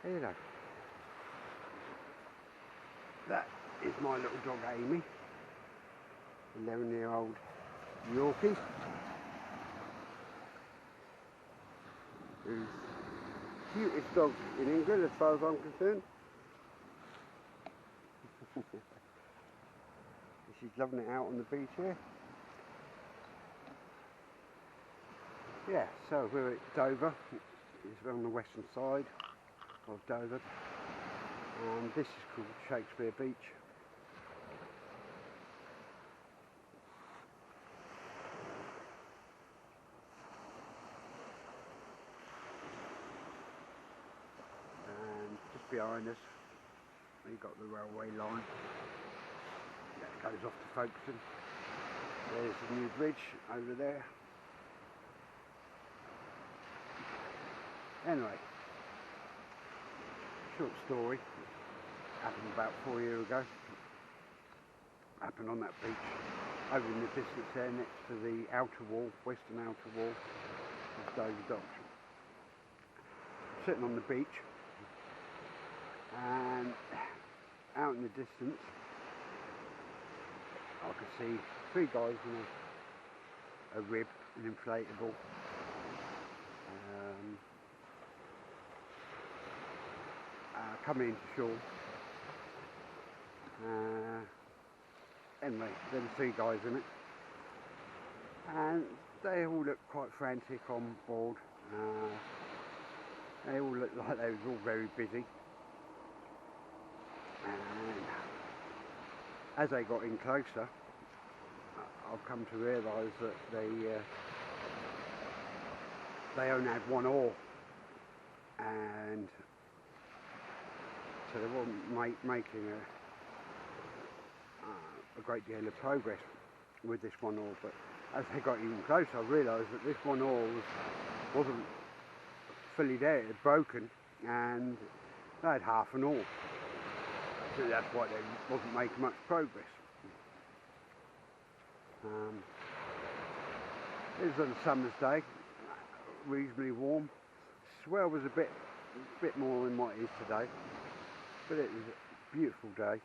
You know, that is my little dog Amy, 11-year-old Yorkie, who's the cutest dog in England as far as I'm concerned. She's loving it out on the beach here. Yeah, so we're at Dover. It's on the western side of Dover, and this is called Shakespeare Beach. And just behind us we've got the railway line that goes off to Folkestone. There's the new bridge over there. Anyway, short story, happened about 4 years ago. Happened on that beach, over in the distance there, next to the outer wall, western outer wall of Dover Docks. Sitting on the beach, and out in the distance, I could see 3 guys in a rib, an inflatable. Coming into shore. Anyway, there were 3 guys in it, and they all looked quite frantic on board. They all looked like they was all very busy, and as they got in closer, I've come to realise that they only had 1 oar, and so they weren't making a great deal of progress with this 1 oar. But as they got even closer, I realised that this 1 oar wasn't fully there. It had broken, and they had half an oar. So that's why they wasn't making much progress. It was on a summer's day, reasonably warm. Swell was a bit more than what it is today, but it was a beautiful day.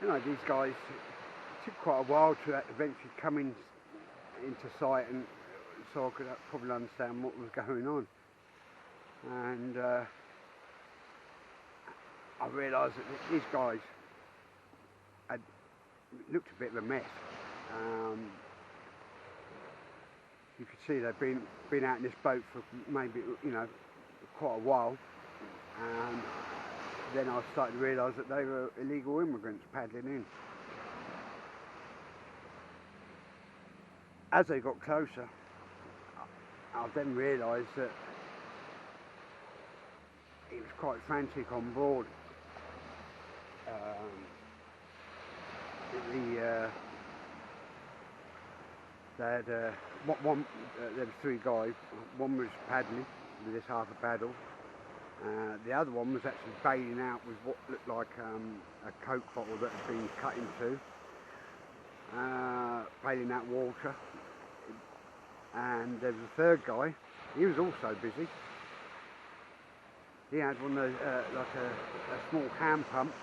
You know, these guys, it took quite a while to eventually come into sight, and so I could probably understand what was going on. And I realised that these guys had looked a bit of a mess. You could see they'd been out in this boat for maybe, you know, quite a while. And then I started to realise that they were illegal immigrants paddling in. As they got closer, I then realised that it was quite frantic on board. There was 3 guys. One was paddling with this half a paddle. The other one was actually bailing out with what looked like a Coke bottle that had been cut in 2, bailing out water. And there was a 3rd guy. He was also busy. He had one of those, like a small hand pump,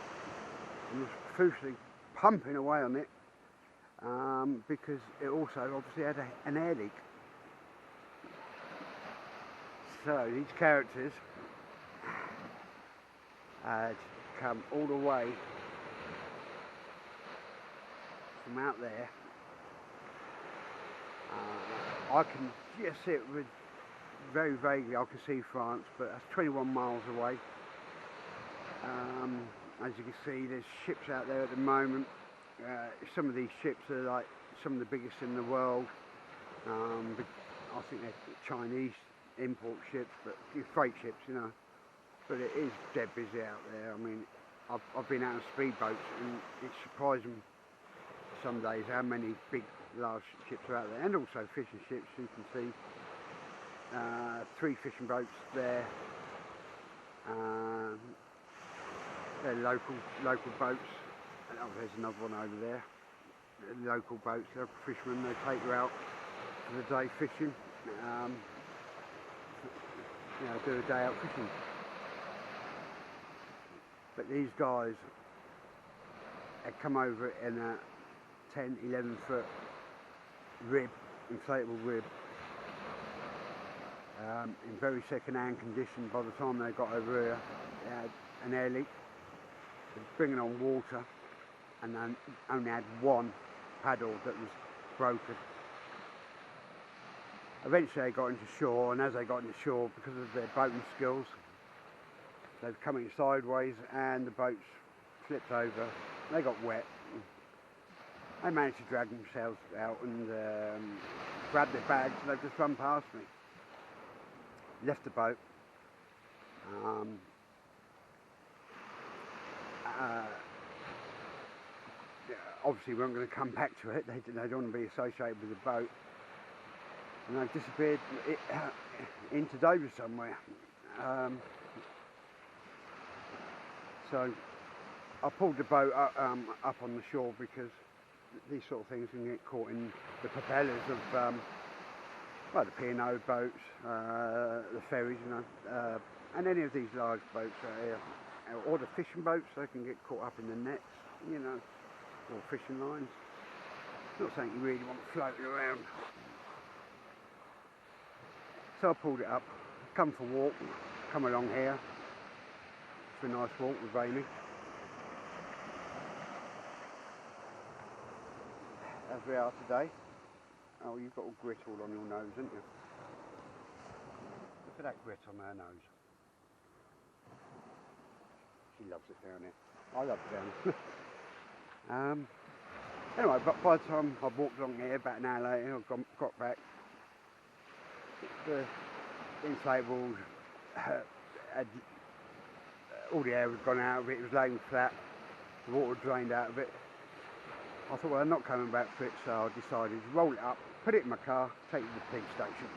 and was furiously pumping away on it, because it also obviously had an air leak. So these characters had come all the way from out there. I can just see it with very vaguely. I can see France, but that's 21 miles away. As you can see, there's ships out there at the moment. Some of these ships are like some of the biggest in the world. I think they're Chinese import ships, but freight ships, you know. But it is dead busy out there. I mean, I've been out on speedboats, and it's surprising some days how many big, large ships are out there, and also fishing ships. You can see 3 fishing boats there. They're local boats. Oh, there's another one over there. Local boats, local fishermen. They take you out for the day fishing. you know, do a day out fishing. But these guys had come over it in a 10, 11 foot rib, inflatable rib, in very second-hand condition. By the time they got over here, they had an air leak, it was bringing on water, and then only had one paddle that was broken. Eventually they got into shore, and as they got into shore, because of their boating skills, they were coming sideways and the boats flipped over. They got wet. They managed to drag themselves out and grab their bags, and they've just run past me. Left the boat. Obviously we weren't going to come back to it. They don't want to be associated with the boat. And they've disappeared into Dover somewhere. So I pulled the boat up on the shore, because these sort of things can get caught in the propellers of well, the P&O boats, the ferries, you know, and any of these large boats here, or the fishing boats. They can get caught up in the nets, you know, or fishing lines. It's not something you really want floating around. So I pulled it up, come for a walk, come along here. It's a nice walk with Amy. As we are today. Oh, you've got all grit all on your nose, haven't you? Look at that grit on her nose. She loves it down here. I love it down here. Anyway, but by the time I walked along here, about an hour later, I got back. The inflatable had all the air had gone out of it. It was laying flat. The water drained out of it. I thought, well, I'm not coming back for it, so I decided to roll it up, put it in my car, take it to the police station,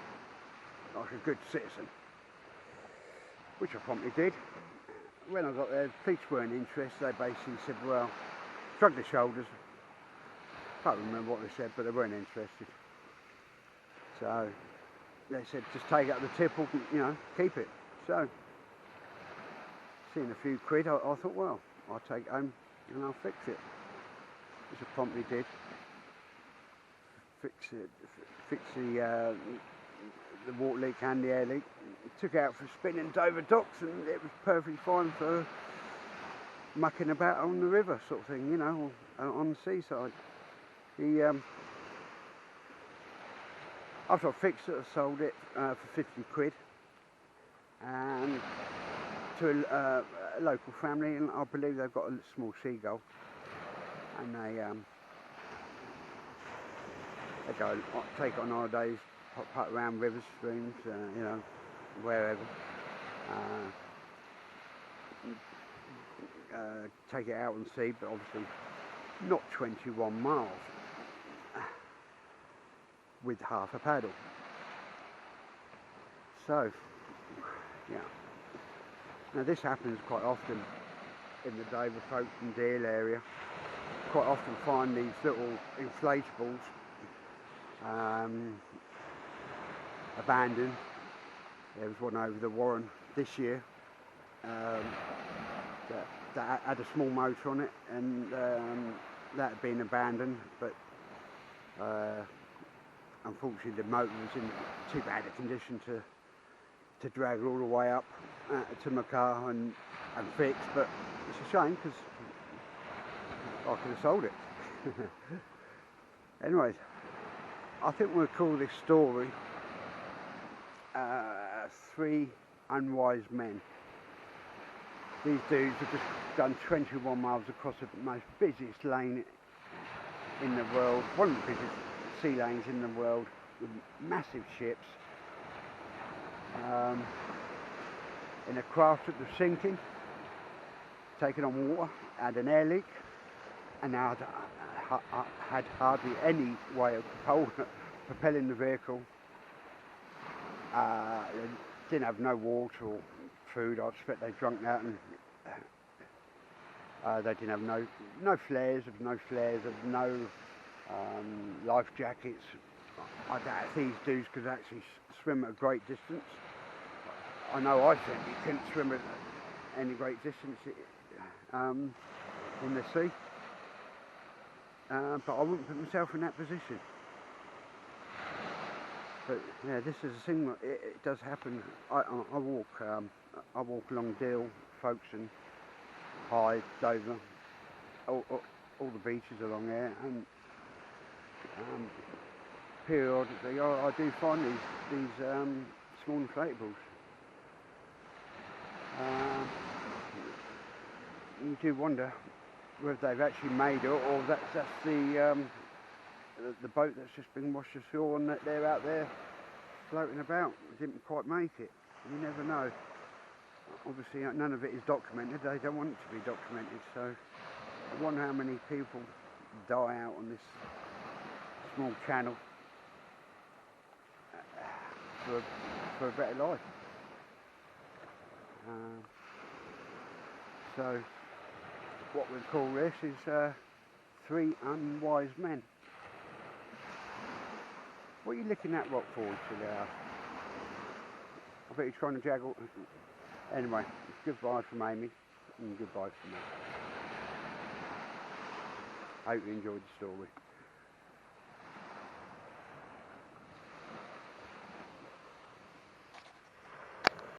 like a good citizen, which I promptly did. When I got there, the police weren't interested. They basically said, well, shrugged their shoulders. I can't remember what they said, but they weren't interested. So they said, just take up the tip, or, you know, keep it. So, seeing a few quid, I thought, well, I'll take it home and I'll fix it. Which I promptly did. Fix the water leak and the air leak. Took it out for a spin in Dover docks, and it was perfectly fine for mucking about on the river, sort of thing, you know, on the seaside. After I fixed it, I sold it for 50 quid, and to a local family, and I believe they've got a small seagull, and they go take it on holidays, pop around rivers, streams, you know, wherever. Take it out on sea, but obviously not 21 miles with half a paddle. So, yeah. Now this happens quite often in the Dover, Folkestone, Deal area. Quite often find these little inflatables abandoned. There was one over the Warren this year that had a small motor on it, and that had been abandoned, but unfortunately the motor was in too bad a condition to drag all the way up to my car and fix. But it's a shame, because I could have sold it. Anyways, I think we'll call this story 3 Unwise Men. These dudes have just done 21 miles across the most busiest lane in the world, one of the busiest sea lanes in the world, with massive ships, in a craft that was sinking, taking on water, had an air leak, and now had hardly any way of propelling the vehicle. They didn't have no water or food. I expect they drunk that, and they didn't have no flares, of no life jackets. I doubt if these dudes could actually swim at a great distance. I know I certainly couldn't swim at any great distance in the sea, but I wouldn't put myself in that position. But yeah, this is a thing. It does happen. I walk along Deal, Folkestone, Hyde, Dover, all the beaches along there, and periodically I do find these small inflatables. You do wonder whether they've actually made it, or that's the boat that's just been washed ashore and that they're out there floating about. Didn't quite make it. You never know. Obviously none of it is documented. They don't want it to be documented, so I wonder how many people die out on this small channel for a better life. So what we call this is 3 unwise men. What are you looking at rock for, silly ass? I bet you're trying to jaggle. Anyway, goodbye from Amy and goodbye from me. I hope you enjoyed the story.